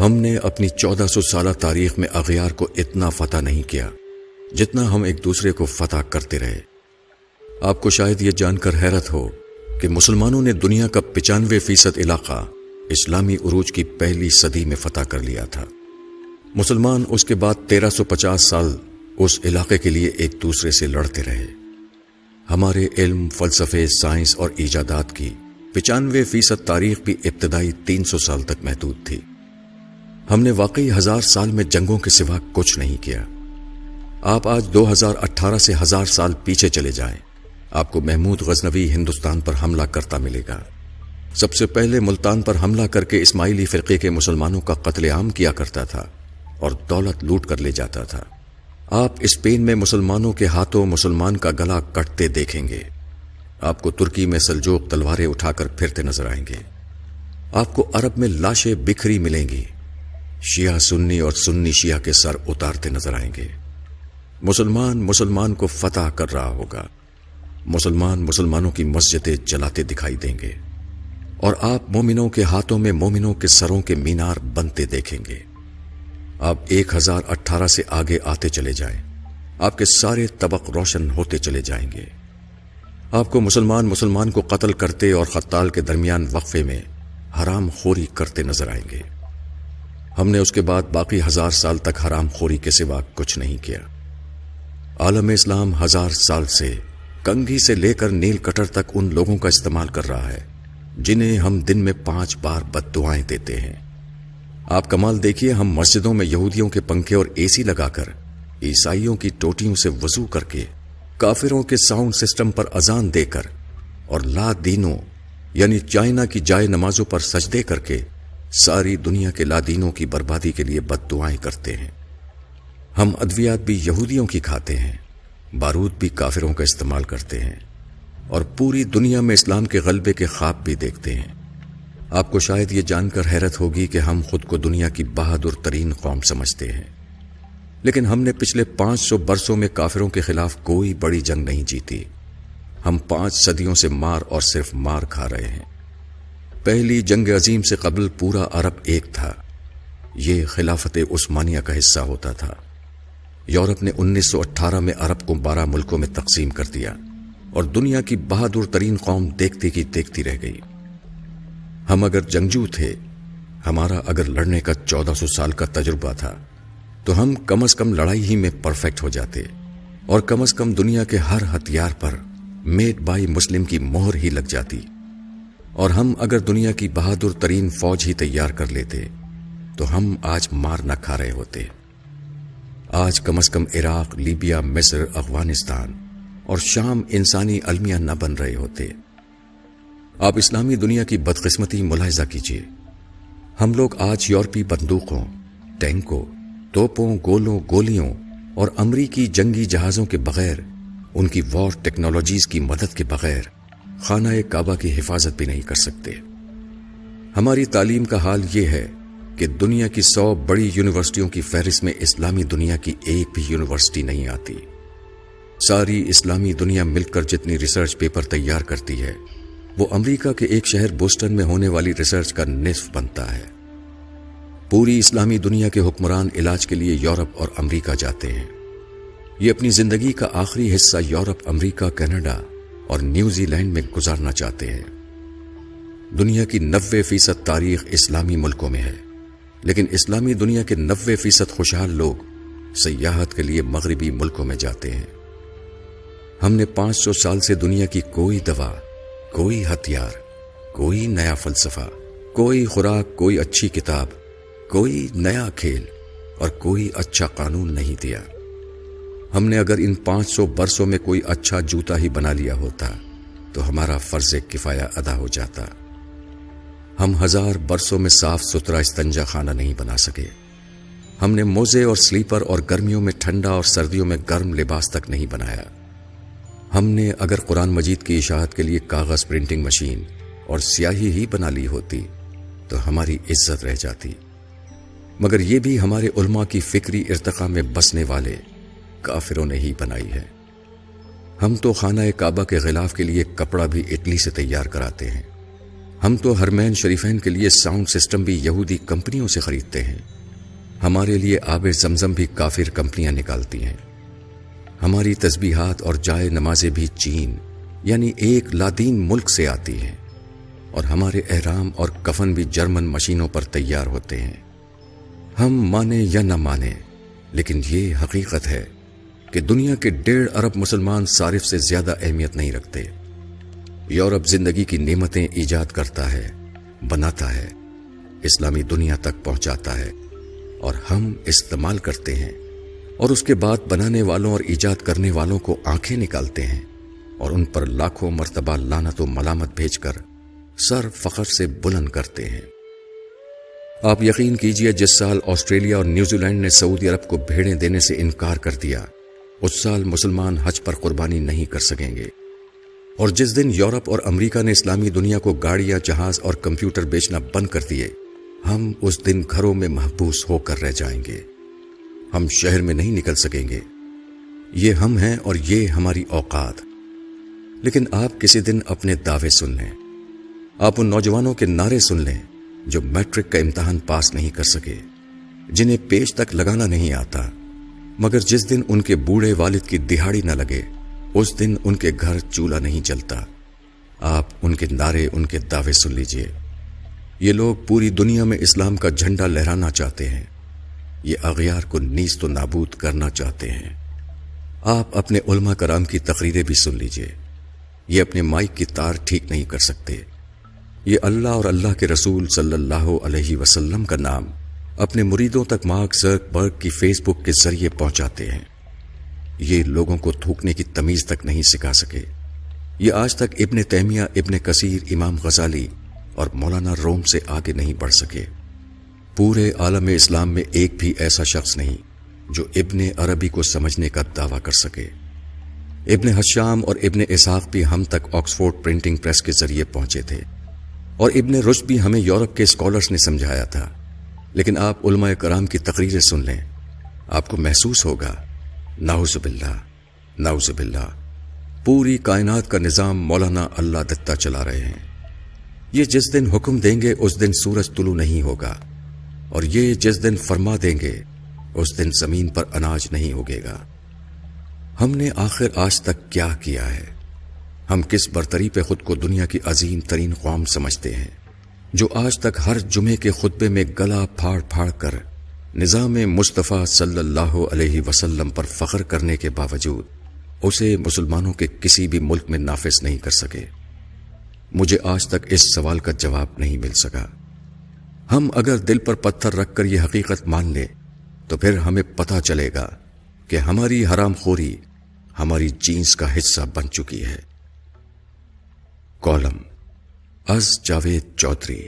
ہم نے اپنی 1400 سالہ تاریخ میں اغیار کو اتنا فتح نہیں کیا جتنا ہم ایک دوسرے کو فتح کرتے رہے۔ آپ کو شاید یہ جان کر حیرت ہو کہ مسلمانوں نے دنیا کا 95% علاقہ اسلامی عروج کی پہلی صدی میں فتح کر لیا تھا۔ مسلمان اس کے بعد 1350 سال اس علاقے کے لیے ایک دوسرے سے لڑتے رہے۔ ہمارے علم، فلسفے، سائنس اور ایجادات کی 95% تاریخ بھی ابتدائی 300 سال تک محدود تھی۔ ہم نے واقعی 1000 سال میں جنگوں کے سوا کچھ نہیں کیا۔ آپ آج 2018 سے 1000 سال پیچھے چلے جائیں، آپ کو محمود غزنوی ہندوستان پر حملہ کرتا ملے گا۔ سب سے پہلے ملتان پر حملہ کر کے اسماعیلی فرقے کے مسلمانوں کا قتل عام کیا کرتا تھا اور دولت لوٹ کر لے جاتا تھا۔ آپ اسپین میں مسلمانوں کے ہاتھوں مسلمان کا گلا کٹتے دیکھیں گے۔ آپ کو ترکی میں سلجوق تلواریں اٹھا کر پھرتے نظر آئیں گے۔ آپ کو عرب میں لاشیں بکھری ملیں گی، شیعہ سنی اور سنی شیعہ کے سر اتارتے نظر آئیں گے۔ مسلمان مسلمان کو فتح کر رہا ہوگا، مسلمان مسلمانوں کی مسجدیں جلاتے دکھائی دیں گے، اور آپ مومنوں کے ہاتھوں میں مومنوں کے سروں کے مینار بنتے دیکھیں گے۔ آپ 1018 سے آگے آتے چلے جائیں، آپ کے سارے طبق روشن ہوتے چلے جائیں گے۔ آپ کو مسلمان مسلمان کو قتل کرتے اور قتال کے درمیان وقفے میں حرام خوری کرتے نظر آئیں گے۔ ہم نے اس کے بعد باقی 1000 سال تک حرام خوری کے سوا کچھ نہیں کیا۔ عالم اسلام 1000 سال سے کنگھی سے لے کر نیل کٹر تک ان لوگوں کا استعمال کر رہا ہے جنہیں ہم دن میں 5 بار بد دعائیں دیتے ہیں۔ آپ کمال دیکھیے، ہم مسجدوں میں یہودیوں کے پنکھے اور اے سی لگا کر، عیسائیوں کی ٹوٹیوں سے وضو کر کے، کافروں کے ساؤنڈ سسٹم پر اذان دے کر اور لا دینوں یعنی چائنا کی جائے نمازوں پر سجدے کر کے ساری دنیا کے لا دینوں کی بربادی کے لیے بد دعائیں کرتے ہیں۔ ہم ادویات بھی یہودیوں کی کھاتے ہیں، بارود بھی کافروں کا استعمال کرتے ہیں، اور پوری دنیا میں اسلام کے غلبے کے خواب بھی دیکھتے ہیں۔ آپ کو شاید یہ جان کر حیرت ہوگی کہ ہم خود کو دنیا کی بہادر ترین قوم سمجھتے ہیں، لیکن ہم نے پچھلے 500 برسوں میں کافروں کے خلاف کوئی بڑی جنگ نہیں جیتی۔ ہم 5 صدیوں سے مار اور صرف مار کھا رہے ہیں۔ پہلی جنگ عظیم سے قبل پورا عرب ایک تھا، یہ خلافت عثمانیہ کا حصہ ہوتا تھا۔ یورپ نے 1918 میں عرب کو 12 ملکوں میں تقسیم کر دیا اور دنیا کی بہادر ترین قوم دیکھتی کی دیکھتی رہ گئی۔ ہم اگر جنگجو تھے، ہمارا اگر لڑنے کا 1400 سال کا تجربہ تھا، تو ہم کم از کم لڑائی ہی میں پرفیکٹ ہو جاتے، اور کم از کم دنیا کے ہر ہتھیار پر میڈ بائی مسلم کی مہر ہی لگ جاتی، اور ہم اگر دنیا کی بہادر ترین فوج ہی تیار کر لیتے تو ہم آج مار نہ کھا رہے ہوتے۔ آج کم از کم عراق، لیبیا، مصر، افغانستان اور شام انسانی المیہ نہ بن رہے ہوتے۔ آپ اسلامی دنیا کی بدقسمتی ملاحظہ کیجیے۔ ہم لوگ آج یورپی بندوقوں، ٹینکوں، توپوں، گولوں، گولیوں اور امریکی جنگی جہازوں کے بغیر، ان کی وار ٹیکنالوجیز کی مدد کے بغیر خانہ کعبہ کی حفاظت بھی نہیں کر سکتے۔ ہماری تعلیم کا حال یہ ہے کہ دنیا کی 100 بڑی یونیورسٹیوں کی فہرست میں اسلامی دنیا کی ایک بھی یونیورسٹی نہیں آتی۔ ساری اسلامی دنیا مل کر جتنی ریسرچ پیپر تیار کرتی ہے، وہ امریکہ کے ایک شہر بوسٹن میں ہونے والی ریسرچ کا نصف بنتا ہے۔ پوری اسلامی دنیا کے حکمران علاج کے لیے یورپ اور امریکہ جاتے ہیں۔ یہ اپنی زندگی کا آخری حصہ یورپ، امریکہ، کینیڈا اور نیوزی لینڈ میں گزارنا چاہتے ہیں۔ دنیا کی 90% تاریخ اسلامی ملکوں میں ہے، لیکن اسلامی دنیا کے 90% خوشحال لوگ سیاحت کے لیے مغربی ملکوں میں جاتے ہیں۔ ہم نے 500 سال سے دنیا کی کوئی دوا، کوئی ہتھیار، کوئی نیا فلسفہ، کوئی خوراک، کوئی اچھی کتاب، کوئی نیا کھیل اور کوئی اچھا قانون نہیں دیا۔ ہم نے اگر ان 500 برسوں میں کوئی اچھا جوتا ہی بنا لیا ہوتا تو ہمارا فرض کفایہ ادا ہو جاتا۔ ہم 1000 برسوں میں صاف ستھرا استنجا خانہ نہیں بنا سکے۔ ہم نے موزے اور سلیپر اور گرمیوں میں ٹھنڈا اور سردیوں میں گرم لباس تک نہیں بنایا۔ ہم نے اگر قرآن مجید کی اشاعت کے لیے کاغذ پرنٹنگ مشین اور سیاہی ہی بنا لی ہوتی تو ہماری عزت رہ جاتی، مگر یہ بھی ہمارے علماء کی فکری ارتقاء میں بسنے والے کافروں نے ہی بنائی ہے۔ ہم تو خانہ کعبہ کے غلاف کے لیے کپڑا بھی اٹلی سے تیار کراتے ہیں۔ ہم تو حرمین شریفین کے لیے ساؤنڈ سسٹم بھی یہودی کمپنیوں سے خریدتے ہیں۔ ہمارے لیے آب زمزم بھی کافر کمپنیاں نکالتی ہیں۔ ہماری تسبیحات اور جائے نمازیں بھی چین یعنی ایک لادین ملک سے آتی ہیں، اور ہمارے احرام اور کفن بھی جرمن مشینوں پر تیار ہوتے ہیں۔ ہم مانیں یا نہ مانیں، لیکن یہ حقیقت ہے کہ دنیا کے 1.5 ارب مسلمان صارف سے زیادہ اہمیت نہیں رکھتے۔ یورپ زندگی کی نعمتیں ایجاد کرتا ہے، بناتا ہے، اسلامی دنیا تک پہنچاتا ہے، اور ہم استعمال کرتے ہیں، اور اس کے بعد بنانے والوں اور ایجاد کرنے والوں کو آنکھیں نکالتے ہیں اور ان پر لاکھوں مرتبہ لعنت و ملامت بھیج کر سر فخر سے بلند کرتے ہیں۔ آپ یقین کیجئے، جس سال آسٹریلیا اور نیوزی لینڈ نے سعودی عرب کو بھیڑیں دینے سے انکار کر دیا، اس سال مسلمان حج پر قربانی نہیں کر سکیں گے، اور جس دن یورپ اور امریکہ نے اسلامی دنیا کو گاڑیاں، جہاز اور کمپیوٹر بیچنا بند کر دیے، ہم اس دن گھروں میں محبوس ہو کر رہ جائیں گے۔ ہم شہر میں نہیں نکل سکیں گے۔ یہ ہم ہیں اور یہ ہماری اوقات۔ لیکن آپ کسی دن اپنے دعوے سن لیں، آپ ان نوجوانوں کے نعرے سن لیں جو میٹرک کا امتحان پاس نہیں کر سکے، جنہیں پیج تک لگانا نہیں آتا، مگر جس دن ان کے بوڑھے والد کی دہاڑی نہ لگے، اس دن ان کے گھر چولہا نہیں جلتا۔ آپ ان کے نعرے، ان کے دعوے سن لیجئے۔ یہ لوگ پوری دنیا میں اسلام کا جھنڈا لہرانا چاہتے ہیں، یہ اغیار کو نیست و نابود کرنا چاہتے ہیں۔ آپ اپنے علماء کرام کی تقریریں بھی سن لیجئے، یہ اپنے مائک کی تار ٹھیک نہیں کر سکتے، یہ اللہ اور اللہ کے رسول صلی اللہ علیہ وسلم کا نام اپنے مریدوں تک مارک زکربرگ کی فیس بک کے ذریعے پہنچاتے ہیں۔ یہ لوگوں کو تھوکنے کی تمیز تک نہیں سکھا سکے۔ یہ آج تک ابن تیمیہ، ابن کثیر، امام غزالی اور مولانا روم سے آگے نہیں بڑھ سکے۔ پورے عالم اسلام میں ایک بھی ایسا شخص نہیں جو ابن عربی کو سمجھنے کا دعویٰ کر سکے۔ ابن حشام اور ابن اسحاق بھی ہم تک آکسفورڈ پرنٹنگ پریس کے ذریعے پہنچے تھے، اور ابن رشد بھی ہمیں یورپ کے اسکالرز نے سمجھایا تھا۔ لیکن آپ علماء کرام کی تقریریں سن لیں، آپ کو محسوس ہوگا نعوذ باللہ، نعوذ باللہ، پوری کائنات کا نظام مولانا اللہ دتہ چلا رہے ہیں۔ یہ جس دن حکم دیں گے اس دن سورج طلوع نہیں ہوگا، اور یہ جس دن فرما دیں گے اس دن زمین پر اناج نہیں اگے گا۔ ہم نے آخر آج تک کیا کیا ہے؟ ہم کس برتری پہ خود کو دنیا کی عظیم ترین قوم سمجھتے ہیں، جو آج تک ہر جمعے کے خطبے میں گلا پھاڑ پھاڑ کر نظام مصطفیٰ صلی اللہ علیہ وسلم پر فخر کرنے کے باوجود اسے مسلمانوں کے کسی بھی ملک میں نافذ نہیں کر سکے؟ مجھے آج تک اس سوال کا جواب نہیں مل سکا۔ ہم اگر دل پر پتھر رکھ کر یہ حقیقت مان لیں تو پھر ہمیں پتہ چلے گا کہ ہماری حرام خوری ہماری جینس کا حصہ بن چکی ہے۔ کالم از جاوید چودھری۔